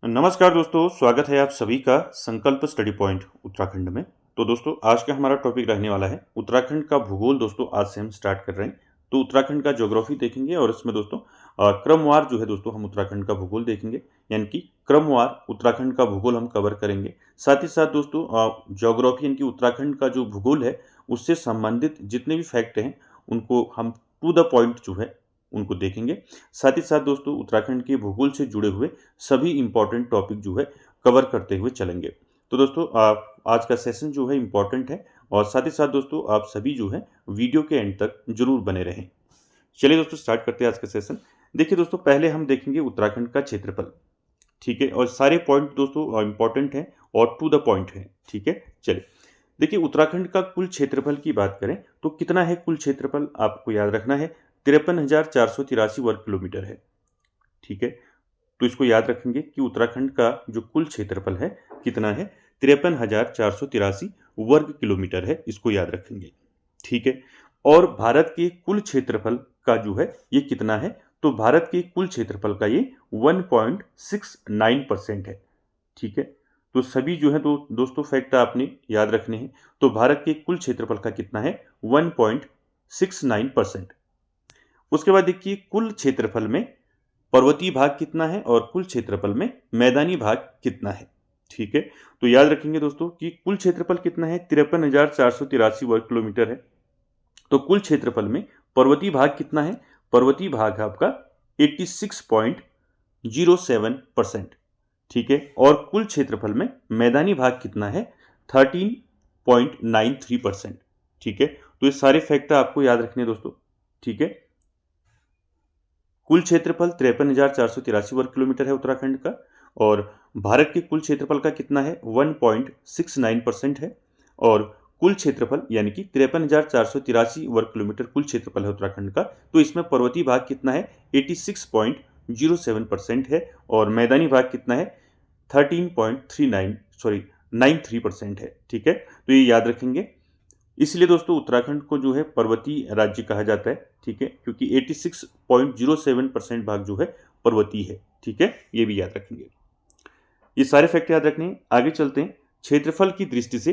नमस्कार दोस्तों, स्वागत है आप सभी का संकल्प स्टडी पॉइंट उत्तराखंड में। तो दोस्तों आज का हमारा टॉपिक रहने वाला है उत्तराखंड का भूगोल। दोस्तों आज से हम स्टार्ट कर रहे हैं। तो उत्तराखंड का ज्योग्राफी देखेंगे और इसमें दोस्तों क्रमवार जो है दोस्तों हम उत्तराखंड का भूगोल देखेंगे, यानी कि क्रमवार उत्तराखंड का भूगोल हम कवर करेंगे। साथ ही साथ दोस्तों ज्योग्राफी यानी कि उत्तराखंड का जो भूगोल है उससे संबंधित जितने भी फैक्ट हैं उनको हम टू द पॉइंट जो है उनको देखेंगे। साथ ही साथ दोस्तों उत्तराखंड के भूगोल से जुड़े हुए सभी इंपॉर्टेंट टॉपिक जो है कवर करते हुए चलेंगे। तो दोस्तों आज का सेशन जो है इंपॉर्टेंट है और साथ ही साथ दोस्तों आप सभी जो है वीडियो के एंड तक जरूर बने रहें। चलिए दोस्तों स्टार्ट करते हैं आज का सेशन। देखिए दोस्तों पहले हम देखेंगे उत्तराखंड का क्षेत्रफल, ठीक है, और सारे पॉइंट दोस्तों इंपॉर्टेंट हैं और टू द पॉइंट हैं, ठीक है। चलिए देखिए उत्तराखंड का कुल क्षेत्रफल की बात करें तो कितना है कुल क्षेत्रफल, आपको याद रखना है 53,483 वर्ग किलोमीटर है, ठीक है। तो इसको याद रखेंगे कि उत्तराखंड का जो कुल क्षेत्रफल है कितना है 53,483 वर्ग किलोमीटर है, इसको याद रखेंगे, ठीक है। और भारत के कुल क्षेत्रफल का जो है ये कितना है, तो भारत के कुल क्षेत्रफल का ये 1.69% है, ठीक है। तो सभी जो है दोस्तों फैक्ट आपने याद रखने हैं। तो भारत के कुल क्षेत्रफल का कितना है 1.69%। उसके बाद देखिए कुल क्षेत्रफल में पर्वतीय भाग कितना है और कुल क्षेत्रफल में मैदानी भाग कितना है, ठीक है। तो याद रखेंगे दोस्तों कि कुल क्षेत्रफल कितना है 53,483 वर्ग किलोमीटर है। तो कुल क्षेत्रफल में पर्वतीय भाग कितना है, पर्वतीय भाग है आपका 86.07%, ठीक है। और कुल क्षेत्रफल में मैदानी भाग कितना है 13.93%, ठीक है। तो ये सारे फैक्टर आपको याद रखने दोस्तों, ठीक है। कुल क्षेत्रफल 53,483 वर्ग किलोमीटर है उत्तराखंड का और भारत के कुल क्षेत्रफल का कितना है 1.69% है। और कुल क्षेत्रफल यानी कि 53,483 वर्ग किलोमीटर कुल क्षेत्रफल है उत्तराखंड का। तो इसमें पर्वतीय भाग कितना है 86.07% है और मैदानी भाग कितना है 93% है, ठीक है। तो ये याद रखेंगे। इसलिए दोस्तों उत्तराखंड को जो है पर्वतीय राज्य कहा जाता है, ठीक है, क्योंकि 86.07% भाग जो है पर्वतीय है, ठीक है। ये भी याद रखेंगे, ये सारे फैक्ट याद रखने हैं। आगे चलते हैं। क्षेत्रफल की दृष्टि से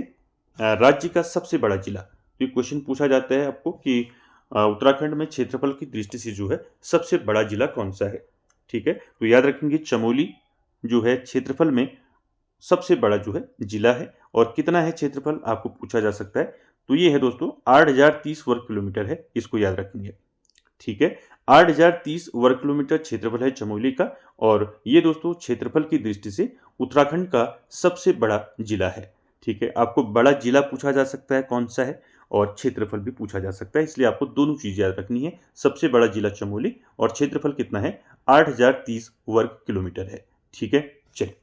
राज्य का सबसे बड़ा जिला, तो ये क्वेश्चन पूछा जाता है आपको कि उत्तराखंड में क्षेत्रफल की दृष्टि से जो है सबसे बड़ा जिला कौन सा है, ठीक है। तो याद रखेंगे चमोली जो है क्षेत्रफल में सबसे बड़ा जो है जिला है। और कितना है क्षेत्रफल आपको पूछा जा सकता है, तो ये है दोस्तों 8,030 वर्ग किलोमीटर है, इसको याद रखेंगे, ठीक है। 8,030 वर्ग किलोमीटर क्षेत्रफल है चमोली का और ये दोस्तों क्षेत्रफल की दृष्टि से उत्तराखंड का सबसे बड़ा जिला है, ठीक है। आपको बड़ा जिला पूछा जा सकता है कौन सा है और क्षेत्रफल भी पूछा जा सकता है, इसलिए आपको दोनों चीज याद रखनी है। सबसे बड़ा जिला चमोली और क्षेत्रफल कितना है 8,030 वर्ग किलोमीटर है, ठीक है। चलिए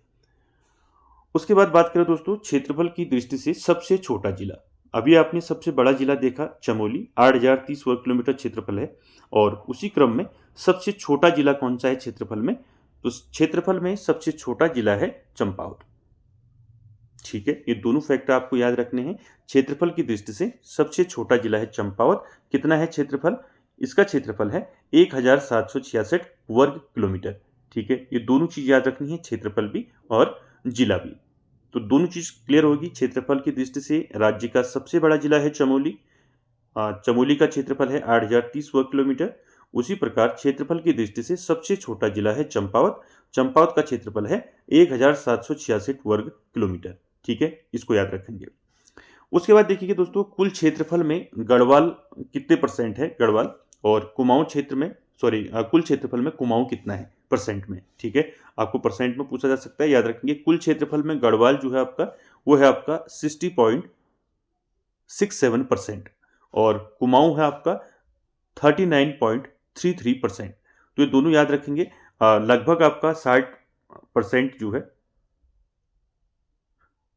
उसके बाद बात करें दोस्तों क्षेत्रफल की दृष्टि से सबसे छोटा जिला। अभी आपने सबसे बड़ा जिला देखा चमोली, 8,030 वर्ग किलोमीटर क्षेत्रफल है और उसी क्रम में सबसे छोटा जिला कौन सा है क्षेत्रफल में, तो क्षेत्रफल में सबसे छोटा जिला है चंपावत, ठीक है। ये दोनों फैक्टर आपको याद रखने हैं। क्षेत्रफल की दृष्टि से सबसे छोटा जिला है चंपावत। कितना है क्षेत्रफल, इसका क्षेत्रफल है 1,766 वर्ग किलोमीटर, ठीक है। ये दोनों चीज याद रखनी है, क्षेत्रफल भी और जिला भी। तो दोनों चीज क्लियर होगी। क्षेत्रफल की दृष्टि से राज्य का सबसे बड़ा जिला है चमोली, चमोली का क्षेत्रफल है 8,030 वर्ग किलोमीटर। उसी प्रकार क्षेत्रफल की दृष्टि से सबसे छोटा जिला है चंपावत, चंपावत का क्षेत्रफल है 1,766 वर्ग किलोमीटर, ठीक है। इसको याद रखेंगे। उसके बाद देखिए दोस्तों कुल क्षेत्रफल में गढ़वाल कितने परसेंट है, गढ़वाल और कुमाऊं क्षेत्र में कुल क्षेत्रफल में कुमाऊं कितना है परसेंट में, ठीक है। आपको परसेंट में पूछा जा सकता है, याद रखेंगे। कुल क्षेत्रफल में गढ़वाल जो है आपका वो है आपका 60.67% और कुमाऊं है आपका 39.33%। तो ये दोनों याद रखेंगे। लगभग आपका 60% जो है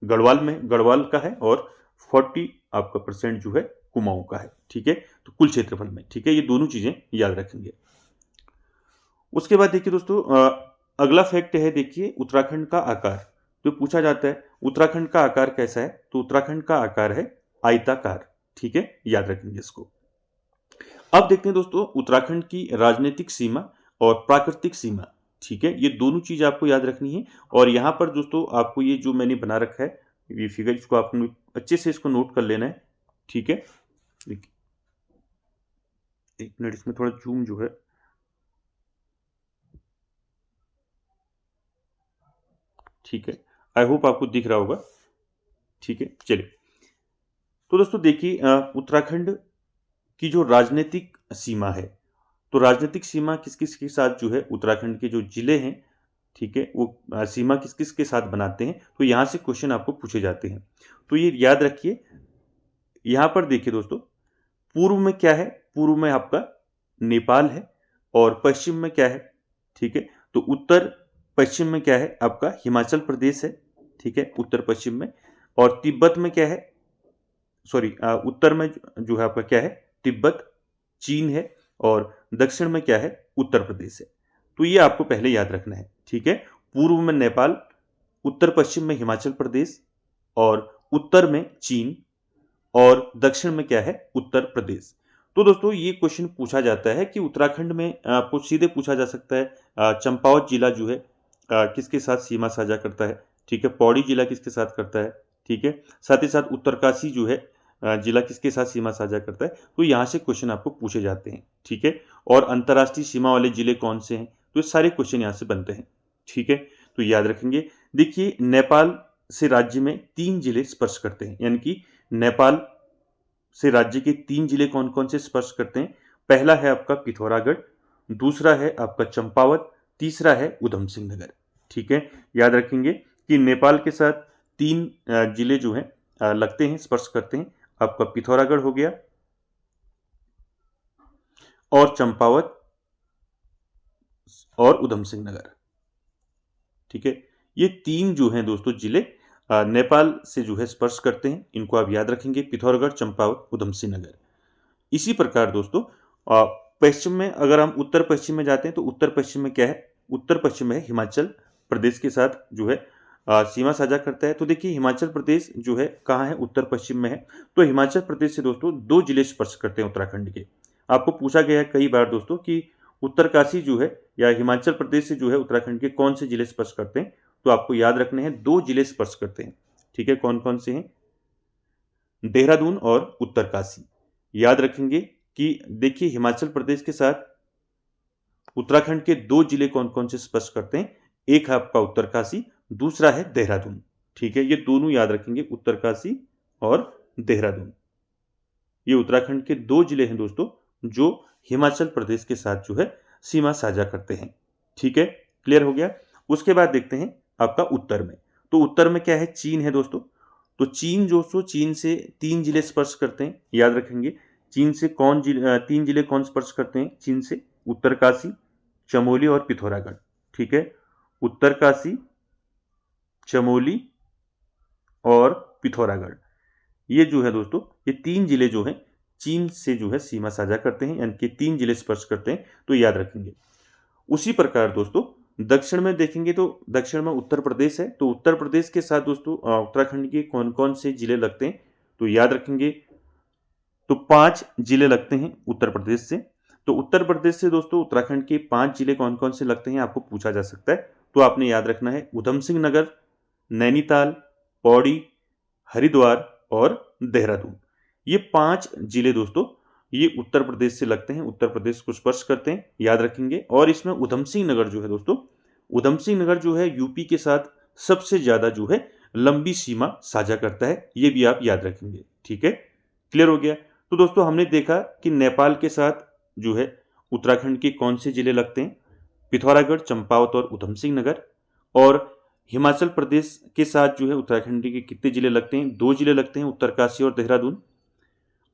गढ़वाल का है और 40 आपका परसेंट जो है कुमाऊं का है, ठीक है। तो कुल क्षेत्रफल में, ठीक है, ये दोनों चीजें याद रखेंगे। उसके बाद देखिए दोस्तों अगला फैक्ट है, देखिए उत्तराखंड का आकार। तो पूछा जाता है उत्तराखंड का आकार कैसा है, तो उत्तराखंड का आकार है आयताकार, ठीक है, याद रखेंगे इसको। अब देखते हैं दोस्तों उत्तराखंड की राजनीतिक सीमा और प्राकृतिक सीमा। ठीक है, ये दोनों चीज आपको याद रखनी है। और यहाँ पर दोस्तों आपको ये जो मैंने बना रखा है ये फिगर, इसको आपको अच्छे से इसको नोट कर लेना है। ठीक है, देखिए एक मिनट, इसमें थोड़ा जूम जो है, ठीक है, आई होप आपको दिख रहा होगा। ठीक है, चलिए, तो दोस्तों देखिए उत्तराखंड की जो राजनीतिक सीमा है, तो राजनीतिक सीमा किस किस के साथ जो है, उत्तराखंड के जो जिले हैं, ठीक है, वो सीमा किस किस के साथ बनाते हैं, तो यहाँ से क्वेश्चन आपको पूछे जाते हैं। तो ये याद रखिए। यहाँ पर देखिए दोस्तों, पूर्व में क्या है, पूर्व में आपका नेपाल है, और पश्चिम में क्या है, ठीक है, तो उत्तर पश्चिम में क्या है, आपका हिमाचल प्रदेश है। ठीक है, उत्तर पश्चिम में। और तिब्बत में क्या है, सॉरी, उत्तर में जो है आपका क्या है, तिब्बत, चीन है। और दक्षिण में क्या है, उत्तर प्रदेश है। तो ये आपको पहले याद रखना है। ठीक है, पूर्व में नेपाल, उत्तर पश्चिम में हिमाचल प्रदेश, और उत्तर में चीन, और दक्षिण में क्या है, उत्तर प्रदेश। तो दोस्तों ये क्वेश्चन पूछा जाता है कि उत्तराखंड में आपको सीधे पूछा जा सकता है चंपावत जिला जो है किसके साथ सीमा साझा करता है। ठीक है, पौड़ी जिला किसके साथ करता है। ठीक है, साथ ही साथ उत्तरकाशी जो है जिला किसके साथ सीमा साझा करता है। तो यहाँ से क्वेश्चन आपको पूछे जाते हैं। ठीक है, और अंतर्राष्ट्रीय सीमा वाले जिले कौन से हैं, तो ये सारे क्वेश्चन यहाँ से बनते हैं। ठीक है, तो याद रखेंगे। देखिए, नेपाल से राज्य में 3 जिले स्पर्श करते हैं, यानी कि नेपाल से राज्य के 3 जिले कौन कौन से स्पर्श करते हैं। पहला है आपका पिथौरागढ़, दूसरा है आपका चंपावत, तीसरा है उधम सिंह नगर। ठीक है, याद रखेंगे कि नेपाल के साथ 3 जिले जो हैं लगते हैं, स्पर्श करते हैं। आपका पिथौरागढ़ हो गया, और चंपावत, और उधम सिंह नगर। ठीक है, ये 3 जो हैं दोस्तों जिले नेपाल से जो है स्पर्श करते हैं। इनको आप याद रखेंगे, पिथौरागढ़, चंपावत, उधम सिंह नगर। इसी प्रकार दोस्तों पश्चिम में, अगर हम उत्तर पश्चिम में जाते हैं, तो उत्तर पश्चिम में क्या है, उत्तर पश्चिम में हिमाचल प्रदेश के साथ जो है सीमा साझा करता है। तो देखिए, हिमाचल प्रदेश जो है कहाँ है, उत्तर पश्चिम में है। तो हिमाचल प्रदेश से दोस्तों 2 जिले स्पर्श करते हैं उत्तराखंड के। आपको पूछा गया है कई बार दोस्तों कि उत्तरकाशी जो है, या हिमाचल प्रदेश से जो है उत्तराखंड के कौन से जिले स्पर्श करते हैं, तो आपको याद रखने हैं 2 जिले स्पर्श करते हैं। ठीक है, कौन कौन से हैं, देहरादून और उत्तरकाशी। याद रखेंगे कि देखिए, हिमाचल प्रदेश के साथ उत्तराखंड के 2 जिले कौन कौन से स्पर्श करते हैं, एक है आपका उत्तरकाशी, दूसरा है देहरादून। ठीक है, ये दोनों याद रखेंगे, उत्तरकाशी और देहरादून। ये उत्तराखंड के 2 जिले हैं दोस्तों, जो हिमाचल प्रदेश के साथ जो है सीमा साझा करते हैं। ठीक है, क्लियर हो गया। उसके बाद देखते हैं आपका उत्तर में। तो उत्तर में क्या है, चीन है दोस्तों। तो चीन दोस्तों, चीन से 3 जिले स्पर्श करते हैं, याद रखेंगे। चीन से 3 जिले कौन स्पर्श करते हैं चीन से, उत्तरकाशी, चमोली और पिथौरागढ़। ठीक है, उत्तरकाशी, चमोली और पिथौरागढ़, ये जो है दोस्तों, ये 3 जिले जो हैं चीन से जो है सीमा साझा करते हैं, यानी कि 3 जिले स्पर्श करते हैं, तो याद रखेंगे। उसी प्रकार दोस्तों दक्षिण में देखेंगे, तो दक्षिण में उत्तर प्रदेश है। तो उत्तर प्रदेश के साथ दोस्तों उत्तराखंड के कौन कौन से जिले लगते हैं, तो याद रखेंगे। तो 5 जिले लगते हैं उत्तर प्रदेश से। तो उत्तर प्रदेश से दोस्तों उत्तराखंड के 5 जिले कौन कौन से लगते हैं, आपको पूछा जा सकता है। तो आपने याद रखना है, उधम सिंह नगर, नैनीताल, पौड़ी, हरिद्वार और देहरादून। ये 5 जिले दोस्तों, ये उत्तर प्रदेश से लगते हैं, उत्तर प्रदेश को स्पर्श करते हैं, याद रखेंगे। और इसमें उधम सिंह नगर जो है दोस्तों, उधम सिंह नगर जो है यूपी के साथ सबसे ज्यादा जो है लंबी सीमा साझा करता है, ये भी आप याद रखेंगे। ठीक है, क्लियर हो गया। तो दोस्तों हमने देखा कि नेपाल के साथ जो है उत्तराखंड के कौन से जिले लगते हैं, पिथौरागढ़, चंपावत और उधम सिंह नगर। और हिमाचल प्रदेश के साथ जो है उत्तराखंड के कितने जिले लगते हैं, 2 जिले लगते हैं, उत्तरकाशी और देहरादून।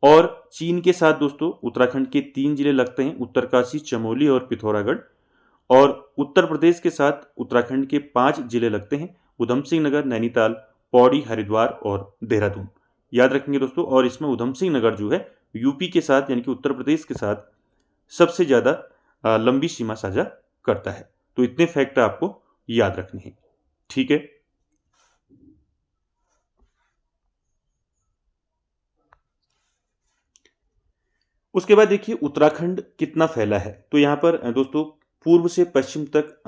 और चीन के साथ दोस्तों उत्तराखंड के 3 जिले लगते हैं, उत्तरकाशी, चमोली और पिथौरागढ़। और उत्तर प्रदेश के साथ उत्तराखंड के 5 जिले लगते हैं, उधम सिंह नगर, नैनीताल, पौड़ी, हरिद्वार और देहरादून। याद रखेंगे दोस्तों। और इसमें उधम सिंह नगर जो है यूपी के साथ, यानी कि उत्तर प्रदेश के साथ सबसे ज़्यादा लंबी सीमा साझा करता है। तो इतने फैक्ट आपको याद रखने हैं। ठीक है, उसके बाद देखिए उत्तराखंड कितना फैला है। तो यहाँ पर दोस्तों पूर्व से पश्चिम तक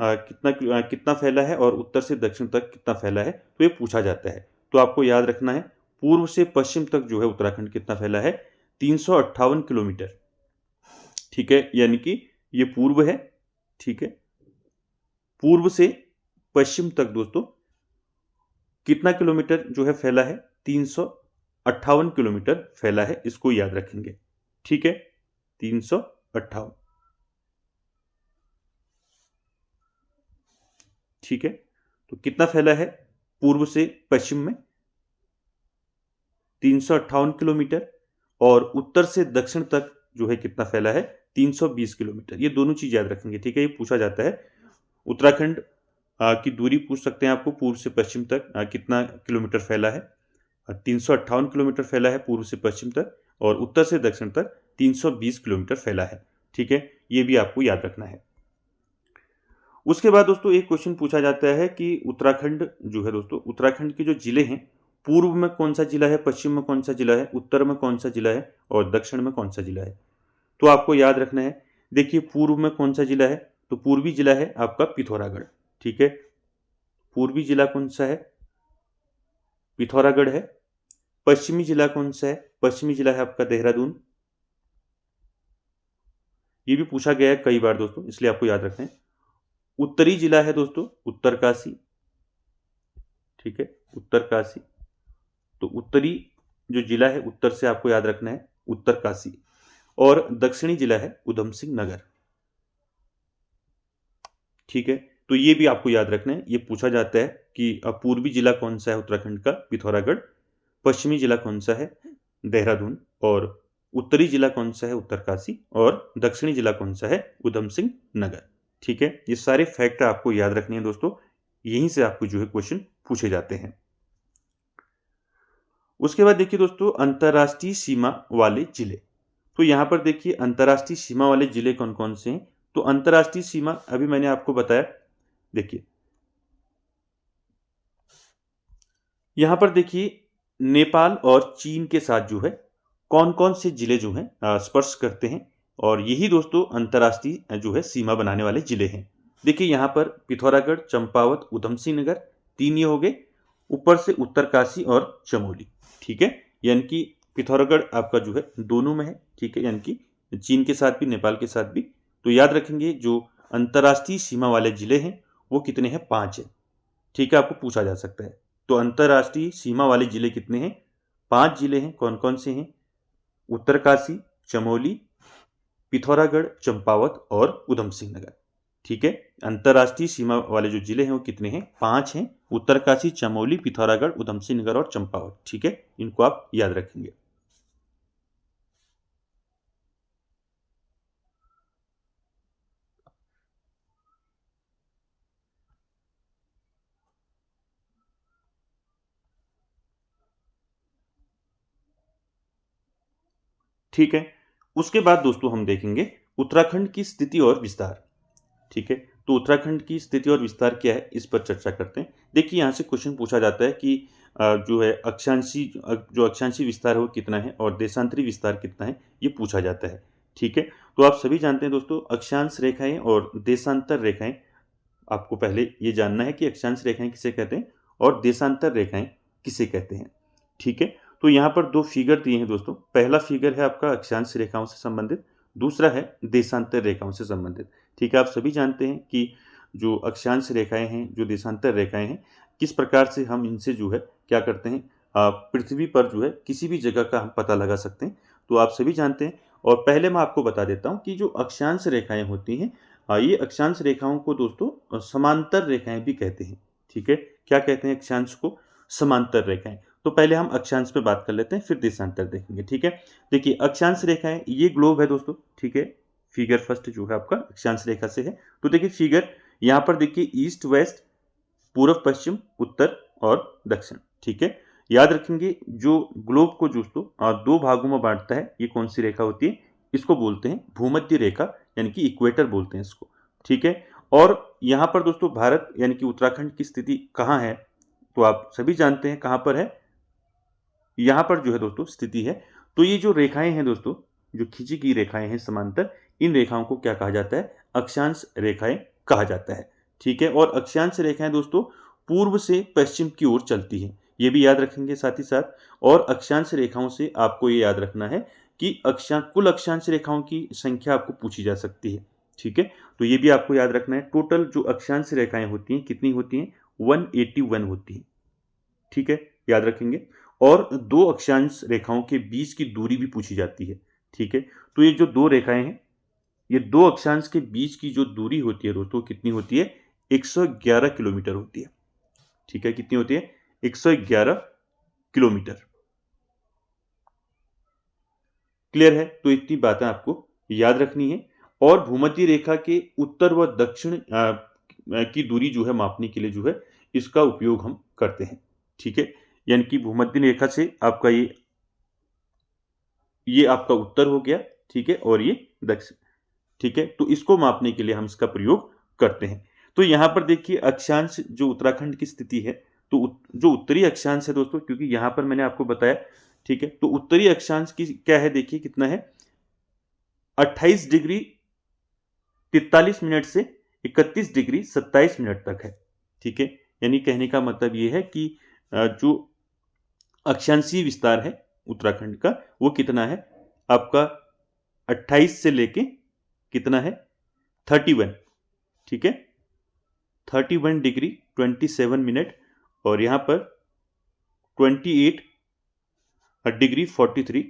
कितना फैला है और उत्तर से दक्षिण तक कितना फैला है, तो ये पूछा जाता है। तो आपको याद रखना है पूर्व से पश्चिम तक जो है उत्तराखंड कितना फैला है, 358 किलोमीटर। ठीक है, यानी कि ये पूर्व है। ठीक है, पूर्व से पश्चिम तक दोस्तों कितना किलोमीटर जो है फैला है, 358 किलोमीटर फैला है, इसको याद रखेंगे। ठीक है, 358। ठीक है, तो कितना फैला है पूर्व से पश्चिम में, 358 किलोमीटर, और उत्तर से दक्षिण तक जो है कितना फैला है, 320 किलोमीटर। ये दोनों चीज याद रखेंगे। ठीक है, ये पूछा जाता है। उत्तराखंड की दूरी पूछ सकते हैं आपको, पूर्व से पश्चिम तक कितना किलोमीटर फैला है, 358 किलोमीटर फैला है पूर्व से पश्चिम तक, और उत्तर से दक्षिण तक 320 किलोमीटर फैला है। ठीक है, ये भी आपको याद रखना है। उसके बाद दोस्तों एक क्वेश्चन पूछा जाता है कि उत्तराखंड जो है दोस्तों, उत्तराखंड के जो जिले हैं, पूर्व में कौन सा जिला है, पश्चिम में कौन सा जिला है, उत्तर में कौन सा जिला है, और दक्षिण में कौन सा जिला है। तो आपको याद रखना है। देखिए, पूर्व में कौन सा जिला है, तो पूर्वी जिला है आपका पिथौरागढ़। ठीक है, पूर्वी जिला कौन सा है, पिथौरागढ़ है। पश्चिमी जिला कौन सा है, पश्चिमी जिला है आपका देहरादून। ये भी पूछा गया है कई बार दोस्तों, इसलिए आपको याद रखना है। उत्तरी जिला है दोस्तों उत्तरकाशी। ठीक है, उत्तरकाशी। तो उत्तरी जो जिला है, उत्तर से आपको याद रखना है उत्तरकाशी। और दक्षिणी जिला है उधम सिंह नगर। ठीक है, तो ये भी आपको याद रखना है। ये पूछा जाता है कि पूर्वी जिला कौन सा है उत्तराखंड का, पिथौरागढ़। पश्चिमी जिला कौन सा है, देहरादून। और उत्तरी जिला कौन सा है, उत्तरकाशी। और दक्षिणी जिला कौन सा है, उधम सिंह नगर। ठीक है, ये सारे फैक्ट आपको याद रखने हैं दोस्तों, यहीं से आपको जो है क्वेश्चन पूछे जाते हैं। उसके बाद देखिए दोस्तों, अंतर्राष्ट्रीय सीमा वाले जिले। तो यहां पर देखिए अंतर्राष्ट्रीय सीमा वाले जिले कौन कौन से हैं। तो अंतर्राष्ट्रीय सीमा अभी मैंने आपको बताया। देखिए यहां पर देखिए नेपाल और चीन के साथ जो है कौन कौन से जिले जो हैं स्पर्श करते हैं, और यही दोस्तों अंतर्राष्ट्रीय जो है सीमा बनाने वाले जिले हैं। देखिए यहाँ पर पिथौरागढ़, चंपावत, उधम सिंह नगर, 3 ये हो गए। ऊपर से उत्तरकाशी और चमोली। ठीक है, यानी कि पिथौरागढ़ आपका जो है दोनों में है। ठीक है, यानी कि चीन के साथ भी, नेपाल के साथ भी। तो याद रखेंगे जो अंतर्राष्ट्रीय सीमा वाले जिले हैं वो कितने हैं, 5 है। ठीक है, आपको पूछा जा सकता है। तो अंतर्राष्ट्रीय सीमा वाले जिले कितने हैं, 5 जिले हैं। कौन कौन से हैं, उत्तरकाशी, चमोली, पिथौरागढ़, चंपावत और उधम सिंह नगर। ठीक है, अंतर्राष्ट्रीय सीमा वाले जो जिले हैं वो कितने हैं, 5 हैं। उत्तरकाशी, चमोली, पिथौरागढ़, उधम सिंह नगर और चंपावत। ठीक है, इनको आप याद रखेंगे। ठीक है, उसके बाद दोस्तों हम देखेंगे उत्तराखंड की स्थिति और विस्तार। ठीक है, तो उत्तराखंड की स्थिति और विस्तार क्या है, इस पर चर्चा करते हैं। देखिए यहाँ से क्वेश्चन पूछा जाता है कि जो है अक्षांशी विस्तार है वो कितना है और देशांतरी विस्तार कितना है, ये पूछा जाता है। ठीक है, तो आप सभी जानते हैं दोस्तों अक्षांश रेखाएं और देशांतर रेखाएं। आपको पहले ये जानना है कि अक्षांश रेखाएं किसे कहते हैं और देशांतर रेखाएं किसे कहते हैं। ठीक है, तो यहाँ पर 2 फिगर दिए हैं दोस्तों। पहला फिगर है आपका अक्षांश रेखाओं से संबंधित, दूसरा है देशांतर रेखाओं से संबंधित। ठीक है, आप सभी जानते हैं कि जो अक्षांश रेखाएं हैं, जो देशांतर रेखाएं हैं, किस प्रकार से हम इनसे जो है क्या करते हैं, पृथ्वी पर जो है किसी भी जगह का हम पता लगा सकते हैं। तो आप सभी जानते हैं। और पहले मैं आपको बता देता हूं कि जो अक्षांश रेखाएं होती हैं, ये अक्षांश रेखाओं को दोस्तों समांतर रेखाएं भी कहते हैं। ठीक है, क्या कहते हैं अक्षांश को, समांतर रेखाएं। तो पहले हम अक्षांश पे बात कर लेते हैं, फिर देशांतर देखेंगे। ठीक है, देखिए अक्षांश रेखाएं, ये ग्लोब है दोस्तों। ठीक है, फिगर फर्स्ट जो है आपका अक्षांश रेखा से है। तो देखिए फिगर यहाँ पर देखिए ईस्ट वेस्ट, पूर्व पश्चिम, उत्तर और दक्षिण। ठीक है, याद रखेंगे जो ग्लोब को दोस्तों 2 भागों में बांटता है, ये कौन सी रेखा होती है, इसको बोलते हैं भूमध्य रेखा, यानी कि इक्वेटर बोलते हैं इसको। ठीक है, और यहाँ पर दोस्तों भारत यानी कि उत्तराखंड की स्थिति कहाँ है, तो आप सभी जानते हैं कहाँ पर है, यहाँ पर जो है दोस्तों स्थिति है। तो ये जो रेखाएं हैं दोस्तों, जो खींची गई रेखाएं हैं समांतर, इन रेखाओं को क्या कहा जाता है, अक्षांश रेखाएं कहा जाता है। ठीक है, और अक्षांश रेखाएं दोस्तों पूर्व से पश्चिम की ओर चलती हैं, ये भी याद रखेंगे साथ ही साथ। और अक्षांश रेखाओं से आपको ये याद रखना है कि कुल अक्षांश रेखाओं की संख्या आपको पूछी जा सकती है। ठीक है, तो ये भी आपको याद रखना है। टोटल जो अक्षांश रेखाएं होती हैं कितनी होती हैं? 181 होती हैं। ठीक है, याद रखेंगे। और दो अक्षांश रेखाओं के बीच की दूरी भी पूछी जाती है। ठीक है, तो ये जो दो रेखाएं हैं, ये दो अक्षांश के बीच की जो दूरी होती है दोस्तों कितनी होती है? 111 किलोमीटर होती है। ठीक है, कितनी होती है? 111 किलोमीटर। क्लियर है? तो इतनी बातें आपको याद रखनी है। और भूमध्य रेखा के उत्तर व दक्षिण की दूरी जो है मापने के लिए जो है इसका उपयोग हम करते हैं। ठीक है, यानी कि भूमध्य रेखा से आपका ये आपका उत्तर हो गया। ठीक है, और ये दक्षिण। ठीक है, तो इसको मापने के लिए हम इसका प्रयोग करते हैं। तो यहां पर देखिए अक्षांश जो उत्तराखंड की स्थिति है, तो जो उत्तरी अक्षांश है दोस्तों, क्योंकि यहां पर मैंने आपको बताया, ठीक है, तो उत्तरी अक्षांश की क्या है, देखिए कितना है, 28 डिग्री 43 मिनट से 31 डिग्री 27 मिनट तक है। ठीक है, यानी कहने का मतलब ये है कि जो अक्षांशीय विस्तार है उत्तराखंड का वो कितना है आपका, 28 से लेके कितना है, 31। ठीक है, 31 डिग्री 27 मिनट, और यहां पर 28 डिग्री 43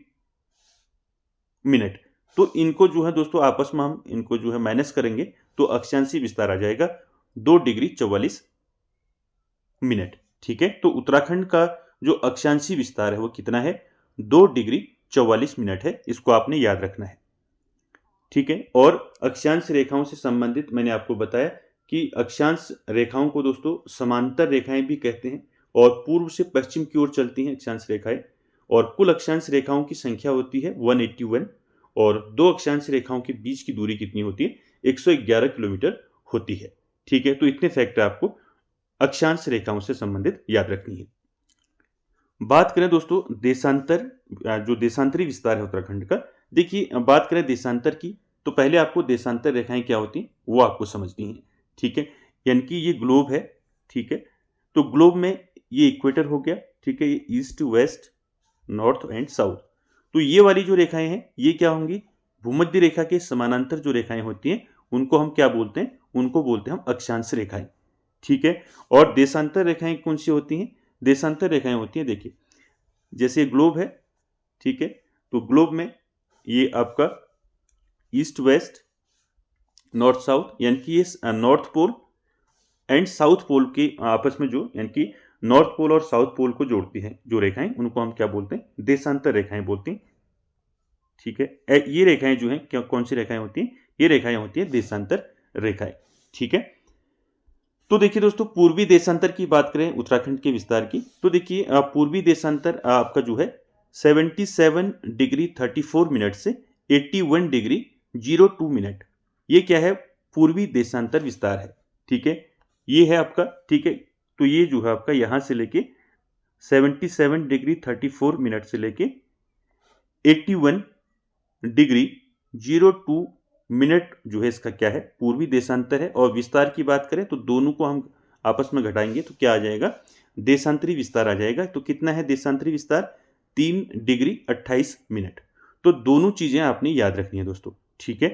मिनट। तो इनको जो है दोस्तों आपस में हम इनको जो है माइनस करेंगे तो अक्षांशीय विस्तार आ जाएगा 2 डिग्री 44 मिनट। ठीक है, तो उत्तराखंड का जो अक्षांशीय विस्तार है वो कितना है, 2 डिग्री 44 मिनट है। इसको आपने याद रखना है। ठीक है, और अक्षांश रेखाओं से संबंधित मैंने आपको बताया कि अक्षांश रेखाओं को दोस्तों समांतर रेखाएं भी कहते हैं, और पूर्व से पश्चिम की ओर चलती हैं अक्षांश रेखाएं। और कुल अक्षांश रेखाओं की संख्या होती है 181, और दो अक्षांश रेखाओं के बीच की दूरी कितनी होती है, 111 किलोमीटर होती है। ठीक है, तो इतने फैक्ट आपको अक्षांश रेखाओं से संबंधित याद रखनी है। बात करें दोस्तों देशांतर, जो देशांतरी विस्तार है उत्तराखंड का, देखिए बात करें देशांतर की, तो पहले आपको देशांतर रेखाएं क्या होती हैं वो आपको समझनी है। ठीक है, यानी कि ये ग्लोब है। ठीक है, तो ग्लोब में ये इक्वेटर हो गया। ठीक है, ये east west north and south. तो ये वाली जो रेखाएं हैं ये क्या होंगी, भूमध्य रेखा के समानांतर जो रेखाएं होती हैं उनको हम क्या बोलते हैं, उनको बोलते हैं हम अक्षांश रेखाएं। ठीक है, और देशांतर रेखाएं कौन सी होती हैं, देशांतर रेखाएं होती हैं, देखिए जैसे ग्लोब है। ठीक है, तो ग्लोब में ये आपका ईस्ट वेस्ट नॉर्थ साउथ, यानी कि ये north pole and south pole के आपस में जो, यानी कि नॉर्थ पोल और साउथ पोल को जोड़ती हैं जो रेखाएं, उनको हम क्या बोलते हैं, देशांतर रेखाएं बोलते हैं। ठीक है, ये रेखाएं जो हैं कौन सी रेखाएं होती हैं, ये रेखाएं होती हैं देशांतर रेखाएं। ठीक है, तो देखिए दोस्तों पूर्वी देशांतर की बात करें उत्तराखंड के विस्तार की, तो देखिए पूर्वी देशांतर आपका जो है 77 डिग्री 34 मिनट से 81 डिग्री 02 मिनट, ये क्या है, पूर्वी देशांतर विस्तार है। ठीक है, ये है आपका। ठीक है, तो ये जो है आपका यहां से लेके 77 डिग्री 34 मिनट से लेके 81 डिग्री 02 मिनट जो है इसका क्या है, पूर्वी देशांतर है। और विस्तार की बात करें तो दोनों को हम आपस में घटाएंगे तो क्या आ जाएगा, देशांतरी विस्तार आ जाएगा। तो कितना है देशांतरी विस्तार, 3 डिग्री 28 मिनट। तो दोनों चीजें आपने याद रखनी है दोस्तों। ठीक है,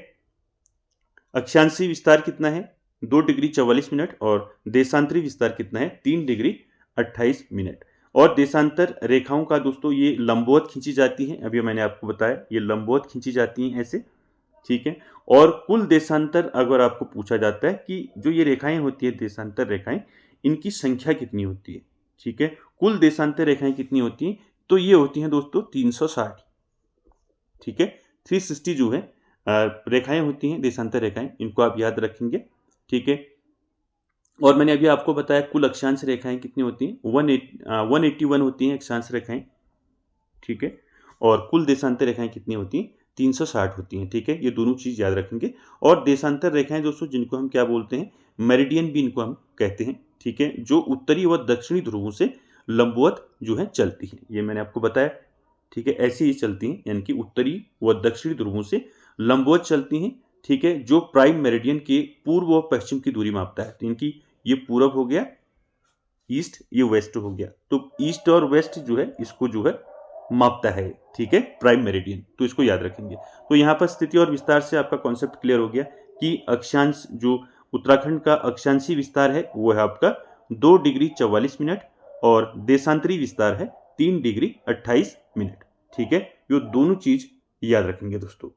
अक्षांशीय विस्तार कितना है, 2 डिग्री 44 मिनट, और देशांतरी विस्तार कितना है, 3 डिग्री 28 मिनट। और देशांतर रेखाओं का दोस्तों ये लंबवत खींची जाती हैं, अभी मैंने आपको बताया ये लंबवत खींची जाती हैं ऐसे। ठीक है, और कुल देशांतर अगर आपको पूछा जाता है कि जो ये रेखाएं होती है देशांतर रेखाएं, इनकी संख्या कितनी होती है। ठीक है, कुल देशांतर रेखाएं कितनी होती हैं, तो ये होती हैं दोस्तों 360। ठीक है, 360 जो है रेखाएं होती हैं देशांतर रेखाएं, इनको आप याद रखेंगे। ठीक है, और मैंने अभी आपको बताया कुल अक्षांश रेखाएं कितनी होती हैं, 181 होती हैं अक्षांश रेखाएं। ठीक है, और कुल देशांतर रेखाएं कितनी होती हैं, 360 होती हैं। ठीक है, ये दोनों चीज याद रखेंगे। और देशांतर रेखाएं दोस्तों जिनको हम क्या बोलते हैं, मेरिडियन भी इनको हम कहते हैं। ठीक है, जो उत्तरी व दक्षिणी ध्रुवों से लंबवत जो है चलती हैं, ये मैंने आपको बताया। ठीक है, ऐसे ही चलती हैं, यानी कि उत्तरी व दक्षिणी ध्रुवों से लंबवत चलती हैं, ठीक है, जो प्राइम मेरिडियन के पूर्व और पश्चिम की दूरी मापता है। तो इनकी ये पूरब हो गया, ईस्ट, ये वेस्ट हो गया। तो ईस्ट और वेस्ट जो है इसको जो है मापता है, ठीक है, प्राइम मेरिडियन। तो इसको याद रखेंगे। तो यहाँ पर स्थिति और विस्तार से आपका कॉन्सेप्ट क्लियर हो गया कि अक्षांश, जो उत्तराखंड का अक्षांशी विस्तार है वो है आपका 2 डिग्री 44 मिनट और देशांतरी विस्तार है 3 डिग्री 28 मिनट। ठीक है, ये दोनों चीज याद रखेंगे दोस्तों।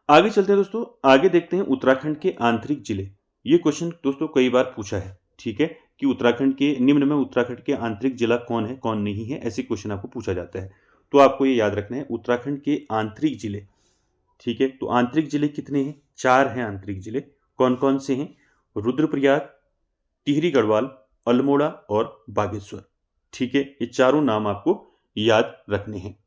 आगे चलते हैं दोस्तों, आगे देखते हैं उत्तराखंड के आंतरिक जिले। ये क्वेश्चन दोस्तों कई बार पूछा है, ठीक है, कि उत्तराखंड के निम्न में उत्तराखंड के आंतरिक जिला कौन है कौन नहीं है, ऐसे क्वेश्चन आपको पूछा जाता है। तो आपको ये याद रखना है उत्तराखंड के आंतरिक जिले, ठीक है। तो आंतरिक जिले कितने हैं? 4 हैं आंतरिक जिले। कौन कौन से हैं? रुद्रप्रयाग, टिहरी गढ़वाल, अल्मोड़ा और बागेश्वर। ठीक है, ये चारों नाम आपको याद रखने हैं।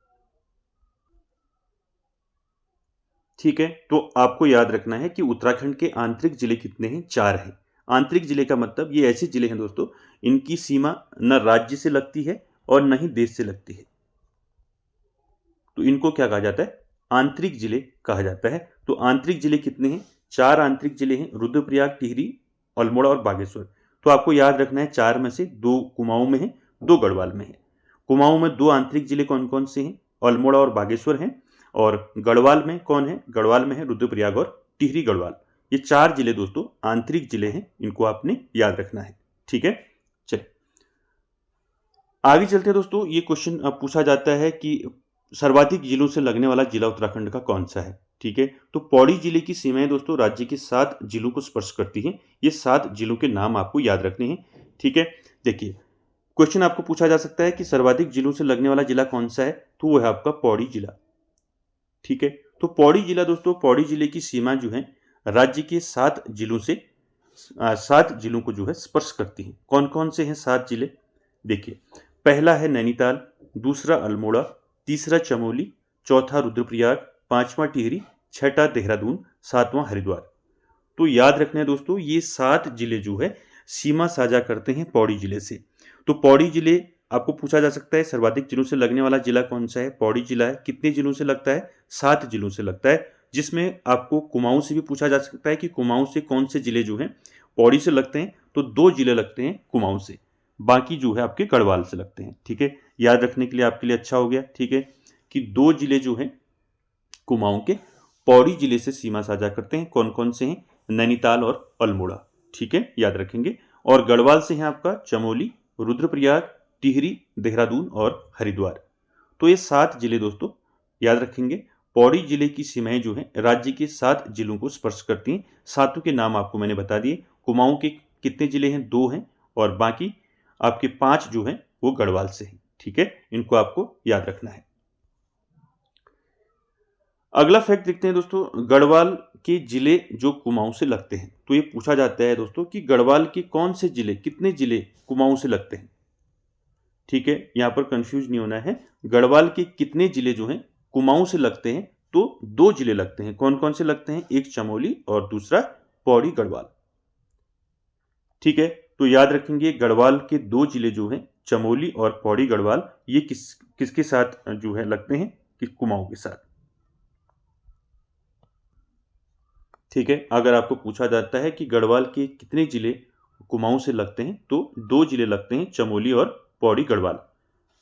ठीक है, तो आपको याद रखना है कि उत्तराखंड के आंतरिक जिले कितने हैं? 4 हैं। आंतरिक जिले का मतलब ये ऐसे जिले हैं दोस्तों, इनकी सीमा न राज्य से लगती है और न ही देश से लगती है। तो इनको क्या कहा जाता है? आंतरिक जिले कहा जाता है। तो आंतरिक जिले कितने हैं? 4 आंतरिक जिले हैं, रुद्रप्रयाग, टिहरी, अल्मोड़ा और बागेश्वर। तो आपको याद रखना है 4 में से 2 कुमाऊं में है, 2 गढ़वाल में है। कुमाऊं में 2 आंतरिक जिले कौन कौन से हैं? अल्मोड़ा और बागेश्वर हैं। और गढ़वाल में कौन है? गढ़वाल में है रुद्रप्रयाग और टिहरी गढ़वाल। ये 4 जिले दोस्तों आंतरिक जिले हैं, इनको आपने याद रखना है। ठीक है, चलिए आगे चलते हैं दोस्तों। ये क्वेश्चन पूछा जाता है कि सर्वाधिक जिलों से लगने वाला जिला उत्तराखंड का कौन सा है? ठीक है, तो पौड़ी जिले की सीमाएं दोस्तों राज्य के 7 जिलों को स्पर्श करती हैं। ये 7 जिलों के नाम आपको याद रखने हैं। ठीक है, देखिए क्वेश्चन आपको पूछा जा सकता है कि सर्वाधिक जिलों से लगने वाला जिला कौन सा है, तो वो है आपका पौड़ी जिला। ठीक है, तो पौड़ी जिला दोस्तों, पौड़ी जिले की सीमा जो है राज्य के 7 जिलों से 7 जिलों को जो है स्पर्श करती है। कौन कौन से हैं 7 जिले? देखिए, पहला है नैनीताल, दूसरा अल्मोड़ा, तीसरा चमोली, चौथा रुद्रप्रयाग, 5वां टिहरी, 6ठा देहरादून, 7वां हरिद्वार। तो याद रखना है दोस्तों, ये 7 जिले जो है सीमा साझा करते हैं पौड़ी जिले से। तो पौड़ी जिले आपको पूछा जा सकता है सर्वाधिक जिलों से लगने वाला जिला कौन सा है? पौड़ी जिला है। कितने जिलों से लगता है? 7 जिलों से लगता है, जिसमें आपको कुमाऊं से भी पूछा जा सकता है कि कुमाऊं से कौन से जिले जो हैं पौड़ी से लगते हैं। तो 2 जिले लगते हैं कुमाऊं से, बाकी जो है आपके गढ़वाल से लगते हैं। ठीक है, याद रखने के लिए आपके लिए अच्छा हो गया। ठीक है, कि 2 जिले जो हैं कुमाऊं के पौड़ी जिले से सीमा साझा करते हैं। कौन कौन से हैं? नैनीताल और अल्मोड़ा। ठीक है, याद रखेंगे। और गढ़वाल से हैं आपका चमोली, रुद्रप्रयाग, टिहरी, देहरादून और हरिद्वार। तो ये 7 जिले दोस्तों याद रखेंगे। पौड़ी जिले की सीमाएं जो हैं राज्य के 7 जिलों को स्पर्श करती हैं। 7 के नाम आपको मैंने बता दिए। कुमाऊं के कितने जिले हैं? 2 हैं, और बाकी आपके 5 जो हैं वो गढ़वाल से हैं। ठीक है, इनको आपको याद रखना है। अगला फैक्ट देखते हैं दोस्तों, गढ़वाल के जिले जो कुमाऊं से लगते हैं। तो ये पूछा जाता है दोस्तों कि गढ़वाल के कौन से जिले, कितने जिले कुमाऊं से लगते हैं। ठीक है, यहां पर कंफ्यूज नहीं होना है। गढ़वाल के कितने जिले जो हैं कुमाऊं से लगते हैं? तो 2 जिले लगते हैं। कौन कौन से लगते हैं? एक चमोली और दूसरा पौड़ी गढ़वाल। ठीक है, तो याद रखेंगे गढ़वाल के 2 जिले जो हैं चमोली और पौड़ी गढ़वाल, ये किसके साथ जो है लगते हैं? कि कुमाऊं के साथ। ठीक है, अगर आपको पूछा जाता है कि गढ़वाल के कितने जिले कुमाऊं से लगते हैं, तो 2 जिले लगते हैं, चमोली और पौड़ी गढ़वाल।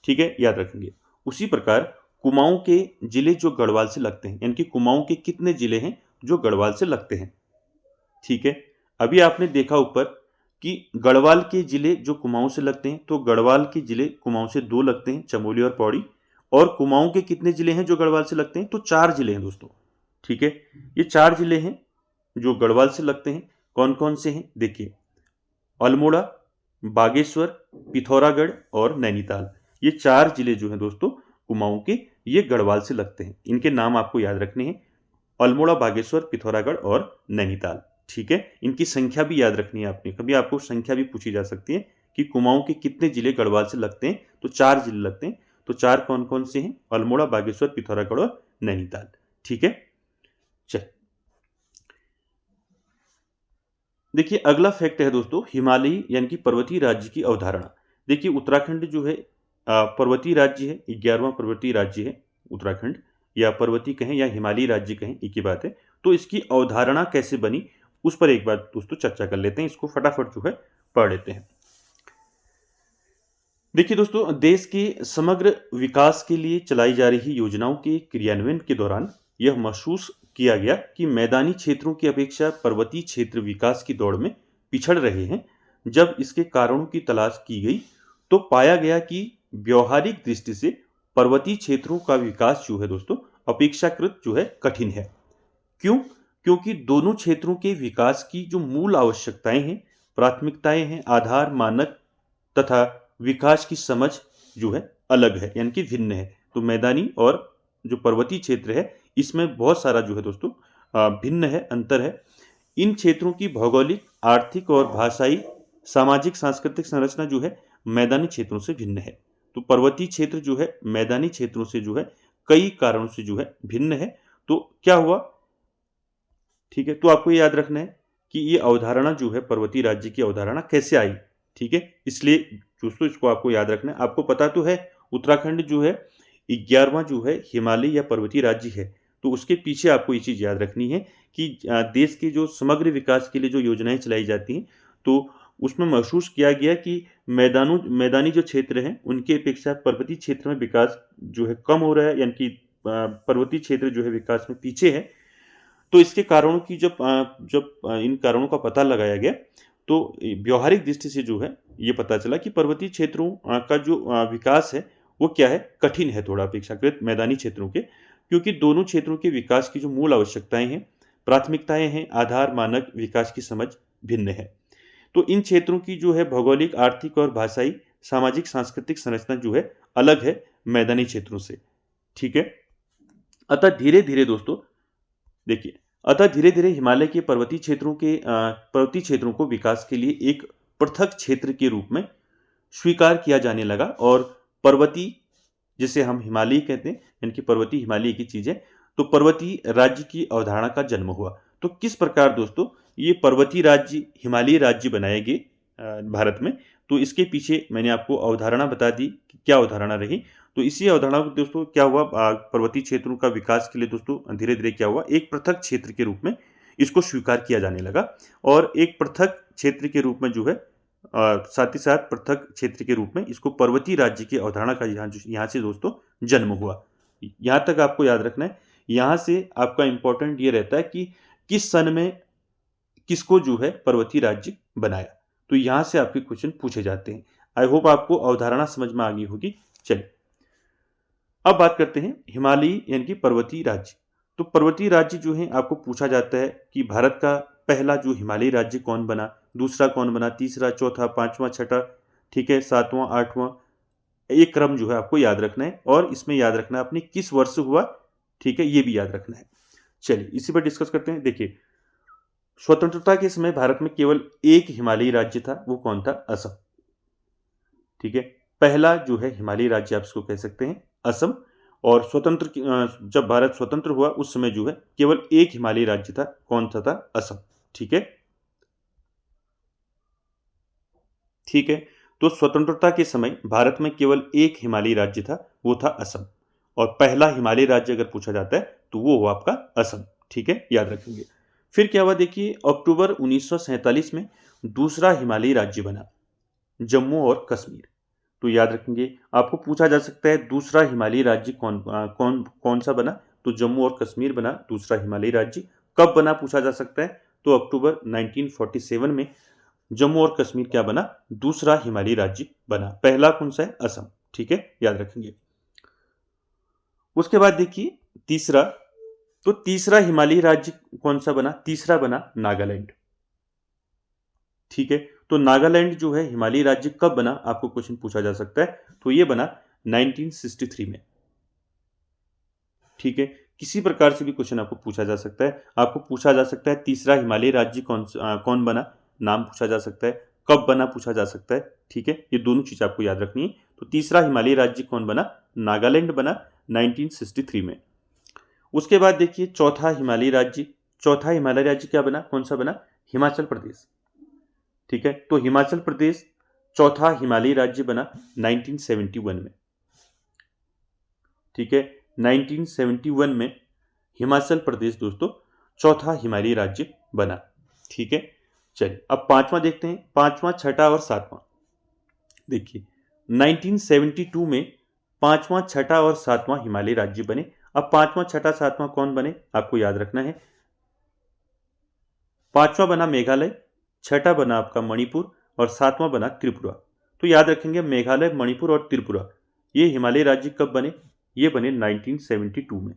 ठीक है, याद रखेंगे। उसी प्रकार कुमाऊं के जिले जो गढ़वाल से लगते हैं, यानी कि कुमाऊं के कितने जिले हैं जो गढ़वाल से लगते हैं। ठीक है, अभी आपने देखा ऊपर कि गढ़वाल के जिले जो कुमाऊं से लगते हैं, तो गढ़वाल के जिले कुमाऊं से 2 लगते हैं, चमोली और पौड़ी। और कुमाऊं के कितने जिले हैं जो गढ़वाल से लगते हैं? तो 4 जिले हैं दोस्तों। ठीक है, ये 4 जिले हैं जो गढ़वाल से लगते हैं। कौन कौन से हैं? देखिए, अल्मोड़ा, बागेश्वर, पिथौरागढ़ और नैनीताल। ये 4 जिले जो हैं दोस्तों कुमाऊं के, ये गढ़वाल से लगते हैं। इनके नाम आपको याद रखने हैं, अल्मोड़ा, बागेश्वर, पिथौरागढ़ और नैनीताल। ठीक है, इनकी संख्या भी याद रखनी है आपने, कभी आपको संख्या भी पूछी जा सकती है कि कुमाऊं के कितने जिले गढ़वाल से लगते हैं। तो 4 जिले लगते हैं। तो 4 कौन कौन से हैं? अल्मोड़ा, बागेश्वर, पिथौरागढ़ और नैनीताल। ठीक है, चल देखिए अगला फैक्ट है दोस्तों, हिमालयी यानी कि पर्वतीय राज्य की अवधारणा। देखिए उत्तराखंड जो है पर्वतीय राज्य है, 11वां पर्वतीय राज्य है उत्तराखंड। या पर्वतीय कहें या हिमालयी राज्य कहें, एक ही बात है। तो इसकी अवधारणा कैसे बनी उस पर एक बार दोस्तों चर्चा कर लेते हैं, इसको फटाफट जो है पढ़ लेते हैं। देखिए दोस्तों, देश के समग्र विकास के लिए चलाई जा रही योजनाओं के क्रियान्वयन के दौरान यह महसूस किया गया कि मैदानी क्षेत्रों की अपेक्षा पर्वतीय क्षेत्र विकास की दौड़ में पिछड़ रहे हैं। जब इसके कारणों की तलाश की गई तो पाया गया कि व्यवहारिक दृष्टि से पर्वतीय क्षेत्रों का विकास जो है दोस्तों अपेक्षाकृत जो है कठिन है। क्यों? क्योंकि दोनों क्षेत्रों के विकास की जो मूल आवश्यकताएं हैं, प्राथमिकताएं हैं, आधार, मानक तथा विकास की समझ जो है अलग है, यानी कि भिन्न है। तो मैदानी और जो पर्वतीय क्षेत्र है इसमें बहुत सारा जो है दोस्तों भिन्न है, अंतर है। इन क्षेत्रों की भौगोलिक, आर्थिक और भाषाई, सामाजिक, सांस्कृतिक संरचना जो है मैदानी क्षेत्रों से भिन्न है। तो पर्वतीय क्षेत्र जो है मैदानी क्षेत्रों से जो है कई कारणों से जो है भिन्न है। तो क्या हुआ, ठीक है, तो आपको याद रखना है कि ये अवधारणा जो है पर्वतीय राज्य की अवधारणा कैसे आई, ठीक है। इसलिए दोस्तों इसको आपको याद रखना है। आपको पता तो है उत्तराखंड जो है 11वां जो है हिमालय या पर्वतीय राज्य है। तो उसके पीछे आपको ये चीज़ याद रखनी है कि देश के जो समग्र विकास के लिए जो योजनाएं चलाई जाती हैं तो उसमें महसूस किया गया कि मैदानी जो क्षेत्र हैं उनकी अपेक्षा पर्वतीय क्षेत्र में विकास जो है कम हो रहा है, यानी कि पर्वतीय क्षेत्र जो है विकास में पीछे है। तो इसके कारणों की जब इन कारणों का पता लगाया गया तो व्यवहारिक दृष्टि से जो है ये पता चला कि पर्वतीय क्षेत्रों का जो विकास है वो क्या है, कठिन है थोड़ा अपेक्षाकृत मैदानी क्षेत्रों के, क्योंकि दोनों क्षेत्रों के विकास की जो मूल आवश्यकताएं हैं, प्राथमिकताएं हैं, आधार, मानक, विकास की समझ भिन्न है। तो इन क्षेत्रों की जो है भौगोलिक, आर्थिक और भाषाई, सामाजिक, सांस्कृतिक संरचना जो है अलग है मैदानी क्षेत्रों से, ठीक है। अतः धीरे धीरे दोस्तों देखिए, अतः धीरे धीरे हिमालय के पर्वतीय क्षेत्रों को विकास के लिए एक पृथक क्षेत्र के रूप में स्वीकार किया जाने लगा और पर्वतीय, जिसे हम हिमालय कहते हैं, यानी कि पर्वतीय हिमालय की चीजें, तो पर्वतीय राज्य की अवधारणा का जन्म हुआ। तो किस प्रकार दोस्तों ये पर्वतीय राज्य हिमालयी राज्य बनाए गए भारत में, तो इसके पीछे मैंने आपको अवधारणा बता दी कि क्या अवधारणा रही। तो इसी अवधारणा को दोस्तों क्या हुआ, पर्वतीय क्षेत्रों का विकास के लिए दोस्तों धीरे धीरे क्या हुआ, एक पृथक क्षेत्र के रूप में इसको स्वीकार किया जाने लगा और एक पृथक क्षेत्र के रूप में जो है साथ ही साथ पृथक क्षेत्र के रूप में इसको पर्वतीय राज्य की अवधारणा का यहाँ से दोस्तों जन्म हुआ। यहाँ तक आपको याद रखना है। यहाँ से आपका इंपॉर्टेंट ये रहता है कि किस सन में किसको जो है पर्वतीय राज्य बनाया। तो यहाँ से आपके क्वेश्चन पूछे जाते हैं। आई होप आपको अवधारणा समझ में आ गई होगी। चलिए अब बात करते हैं हिमालयी यानी कि पर्वतीय राज्य। तो पर्वतीय राज्य जो है आपको पूछा जाता है कि भारत का पहला जो हिमालयी राज्य कौन बना, दूसरा कौन बना, तीसरा, चौथा, पांचवा, छठा, ठीक है, सातवां, आठवां, एक क्रम जो है आपको याद रखना है और इसमें याद रखना है अपने किस वर्ष हुआ, ठीक है, ये भी याद रखना है। चलिए इसी पर डिस्कस करते हैं। देखिए, स्वतंत्रता के समय भारत में केवल एक हिमालयी राज्य था, वो कौन था, असम, ठीक है। पहला जो है हिमालयी राज्य आप इसको कह सकते हैं असम। और जब भारत स्वतंत्र हुआ उस समय जो है केवल एक हिमालयी राज्य था, कौन सा था, असम, ठीक है। ठीक है, तो स्वतंत्रता के समय भारत में केवल एक हिमालयी राज्य था, वो था असम। और पहला हिमालयी राज्य अगर पूछा जाता है तो वो हुआ आपका असम, ठीक है, याद रखेंगे। फिर क्या हुआ, देखिए अक्टूबर 1947 में दूसरा हिमालयी राज्य बना, जम्मू और कश्मीर। तो याद रखेंगे, आपको पूछा जा सकता है दूसरा हिमालयी राज्य कौन सा बना, तो जम्मू और कश्मीर बना दूसरा हिमालयी राज्य। कब बना पूछा जा सकता है, तो अक्टूबर 1947 में जम्मू और कश्मीर क्या बना, दूसरा हिमालयी राज्य बना। पहला कौन सा है, असम, ठीक है, याद रखेंगे। उसके बाद देखिए तीसरा, तो तीसरा हिमालयी राज्य कौन सा बना, तीसरा बना नागालैंड, ठीक है। तो नागालैंड जो है हिमालयी राज्य कब बना, आपको क्वेश्चन पूछा जा सकता है, तो ये बना 1963 में, ठीक है। किसी प्रकार से भी क्वेश्चन आपको पूछा जा सकता है। आपको पूछा जा सकता है तीसरा हिमालयी राज्य कौन बना, नाम पूछा जा सकता है, कब बना पूछा जा सकता है, ठीक है। ये दोनों चीज आपको याद रखनी है। तो तीसरा हिमालयी राज्य कौन बना, नागालैंड बना 1963 में। उसके बाद देखिए चौथा हिमालयी राज्य क्या बना, कौन सा बना, हिमाचल प्रदेश, ठीक है। तो हिमाचल प्रदेश चौथा हिमालयी राज्य बना 1971 में, ठीक है। 1971 में हिमाचल प्रदेश दोस्तों चौथा हिमालयी राज्य बना। ठीक है, चलिए अब पांचवा देखते हैं, पांचवा, छठा और सातवां। देखिए 1972 में पांचवा, छठा और सातवां हिमालयी राज्य बने। अब पांचवा, छठा, सातवां कौन बने आपको याद रखना है। पांचवा बना मेघालय, छठा बना आपका मणिपुर और सातवां बना त्रिपुरा। तो याद रखेंगे मेघालय, मणिपुर और त्रिपुरा ये हिमालयी राज्य कब बने, ये बने 1972 में।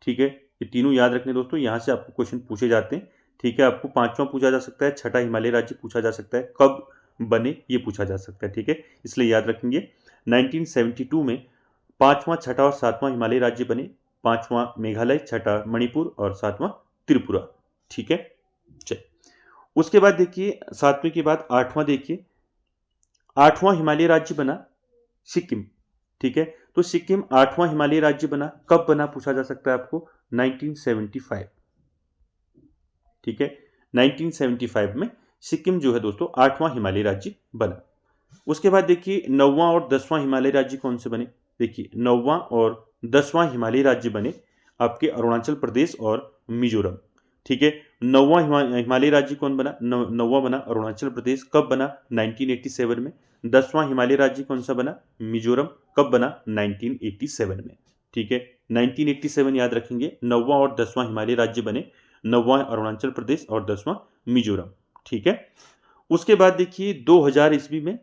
ठीक है, ये तीनों याद रखने दोस्तों, यहां से आपको क्वेश्चन पूछे जाते हैं। ठीक है, आपको पांचवा पूछा जा सकता है, छठा हिमालयी राज्य पूछा जा सकता है, कब बने ये पूछा जा सकता है। ठीक है, इसलिए याद रखेंगे 1972 में पांचवा, छठा और सातवां हिमालयी राज्य बने। पांचवा मेघालय, छठा मणिपुर और सातवां त्रिपुरा। ठीक है, चलिए उसके बाद देखिए सातवें के बाद आठवां देखिए, आठवां हिमालयी राज्य बना सिक्किम। ठीक है, तो सिक्किम आठवां हिमालयी राज्य बना, कब बना पूछा जा सकता है आपको, 1975। ठीक है, 1975 में सिक्किम जो है दोस्तों आठवां हिमालयी राज्य बना। उसके बाद देखिए नौवां और दसवां हिमालयी राज्य कौन से बने। देखिए नौवां और दसवां हिमालयी राज्य बने आपके अरुणाचल प्रदेश और मिजोरम। ठीक है, नौवां हिमालयी राज्य कौन बना, नौवां बना अरुणाचल प्रदेश, कब बना, 1987 में। दसवां हिमालयी राज्य कौन सा बना, मिजोरम, कब बना, 1987 में। ठीक है, 1987 याद रखेंगे, नौवां और दसवां हिमालयी राज्य बने, नौवां अरुणाचल प्रदेश और दसवां मिजोरम। ठीक है, उसके बाद देखिए 2000 ईस्वी में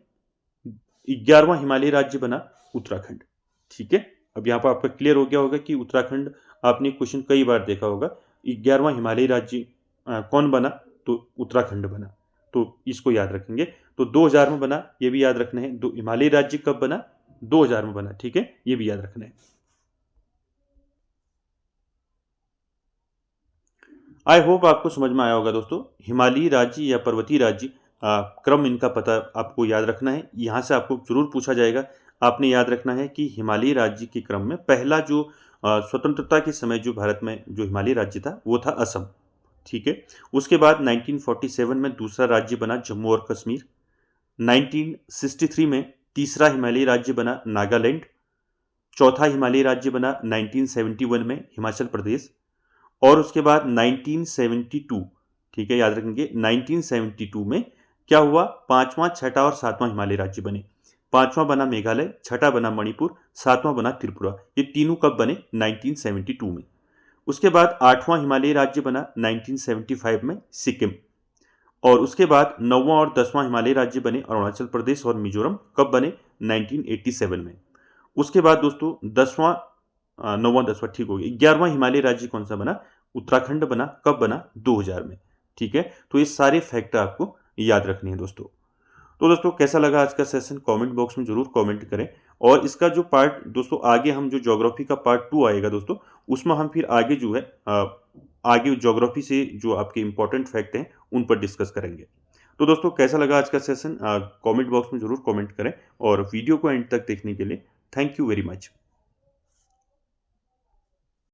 11वां हिमालयी राज्य बना उत्तराखंड। ठीक है, अब यहाँ पर आपका क्लियर हो गया होगा कि उत्तराखंड आपने क्वेश्चन कई बार देखा होगा। 11वां हिमालयी राज्य कौन बना, तो उत्तराखंड बना, तो इसको याद रखेंगे। तो 2000 में बना, ये भी याद रखना है। हिमालयी राज्य कब बना, 2000 में बना। ठीक है, ये भी याद रखना है। आई होप आपको समझ में आया होगा दोस्तों। हिमालयी राज्य या पर्वतीय राज्य क्रम इनका पता आपको याद रखना है। यहाँ से आपको जरूर पूछा जाएगा। आपने याद रखना है कि हिमालयी राज्य के क्रम में पहला जो स्वतंत्रता के समय जो भारत में जो हिमालयी राज्य था वो था असम। ठीक है, उसके बाद 1947 में दूसरा राज्य बना जम्मू और कश्मीर। 1963 में तीसरा हिमालयी राज्य बना नागालैंड। चौथा हिमालयी राज्य बना 1971 में हिमाचल प्रदेश। और उसके बाद 1972, ठीक है याद रखेंगे, 1972 में क्या हुआ, पांचवां, छठा और सातवां हिमालयी राज्य बने। पांचवां बना मेघालय, छठा बना मणिपुर, सातवां बना त्रिपुरा। ये तीनों कब बने, 1972 में। उसके बाद आठवां हिमालयी राज्य बना 1975 में सिक्किम। और उसके बाद नौवां और दसवां हिमालयी राज्य बने अरुणाचल प्रदेश और मिजोरम, कब बने, 1987 में। उसके बाद दोस्तों दसवां, नौवां दसवां ठीक हो गया, 11वां हिमालयी राज्य कौन सा बना, उत्तराखंड बना, कब बना, 2000 में। ठीक है, तो ये सारे फैक्टर आपको याद रखने हैं दोस्तों। तो दोस्तों कैसा लगा आज का सेशन, कमेंट बॉक्स में जरूर कमेंट करें। और इसका जो पार्ट दोस्तों आगे हम जो ज्योग्राफी का पार्ट 2 आएगा दोस्तों, उसमें हम फिर आगे जो है आगे ज्योग्राफी से जो आपके इंपॉर्टेंट फैक्ट हैं उन पर डिस्कस करेंगे। तो दोस्तों कैसा लगा आज का सेशन, कमेंट बॉक्स में जरूर कमेंट करें। और वीडियो को एंड तक देखने के लिए थैंक यू वेरी मच।